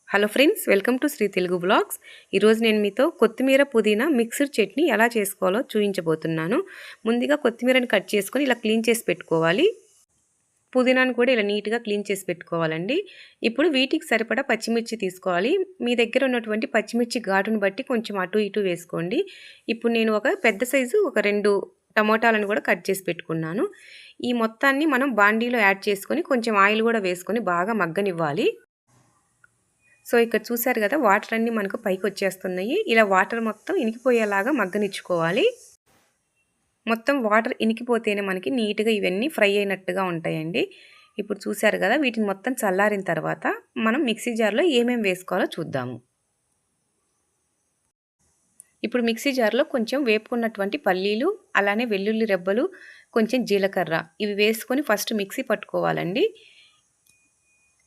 Hello friends, welcome to Sri Telugu blogs. ఈరోజు నేను మీతో కొత్తిమీర పుదీనా మిక్స్డ్ చట్నీ ఎలా చేసుకోవాలో చూపించబోతున్నాను. ముందుగా కొత్తిమీరని కట్ చేసుకొని ఇలా క్లీన్ చేసి పెట్టుకోవాలి. పుదీనాను కూడా ఇలా నీట్గా క్లీన్ చేసి పెట్టుకోవాలండి. ఇప్పుడు వీటికి సరిపడా పచ్చిమిర్చి తీసుకోవాలి. మీ దగ్గర ఉన్నటువంటి పచ్చిమిర్చి ఘాటును బట్టి కొంచెం అటు ఇటు వేసుకోండి. ఇప్పుడు నేను ఒక పెద్ద సైజు ఒక 2 టమోటాలను కూడా కట్ చేసి పెట్టుకున్నాను. ఈ మొత్తాన్ని మనం బాండీలో యాడ్ చేసుకొని కొంచెం ఆయిల్ కూడా వేసుకొని బాగా మగ్గనివ్వాలి. సో ఇక్కడ చూసారు కదా, వాటర్ అన్నీ మనకు పైకి వచ్చేస్తున్నాయి. ఇలా వాటర్ మొత్తం ఇనికిపోయేలాగా మగ్గనిచ్చుకోవాలి. మొత్తం వాటర్ ఇనికిపోతేనే మనకి నీట్గా ఇవన్నీ ఫ్రై అయినట్టుగా ఉంటాయండి. ఇప్పుడు చూసారు కదా, వీటిని మొత్తం చల్లారిన తర్వాత మనం మిక్సీ జార్లో ఏమేమి వేసుకోవాలో చూద్దాము. ఇప్పుడు మిక్సీ జార్లో కొంచెం వేపుకున్నటువంటి పల్లీలు, అలానే వెల్లుల్లి రెబ్బలు, కొంచెం జీలకర్ర ఇవి వేసుకొని ఫస్ట్ మిక్సీ పట్టుకోవాలండి.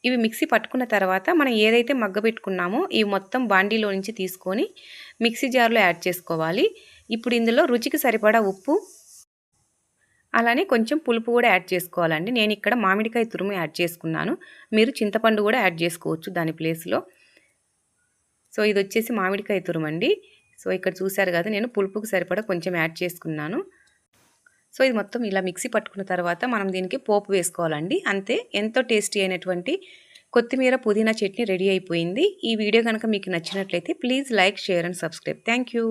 ఇవి మిక్సీ పట్టుకున్న తర్వాత మనం ఏదైతే మగ్గబెట్టుకున్నామో ఇవి మొత్తం బాండీలో నుంచి తీసుకొని మిక్సీ జార్లో యాడ్ చేసుకోవాలి. ఇప్పుడు ఇందులో రుచికి సరిపడా ఉప్పు, అలానే కొంచెం పులుపు కూడా యాడ్ చేసుకోవాలండి. నేను ఇక్కడ మామిడికాయ తురుము యాడ్ చేసుకున్నాను. మీరు చింతపండు కూడా యాడ్ చేసుకోవచ్చు దాని ప్లేస్లో. సో ఇది వచ్చేసి మామిడికాయ తురుము అండి. సో ఇక్కడ చూసారు కదా, నేను పులుపుకు సరిపడా కొంచెం యాడ్ చేసుకున్నాను. సో ఇది మొత్తం ఇలా మిక్సీ పట్టుకున్న తర్వాత మనం దీనికి పోపు వేసుకోవాలండి. అంతే, ఎంతో టేస్టీ అయినటువంటి కొత్తిమీర పుదీనా చట్నీ రెడీ అయిపోయింది. ఈ వీడియో కనుక మీకు నచ్చినట్లయితే please like, share and subscribe. Thank you.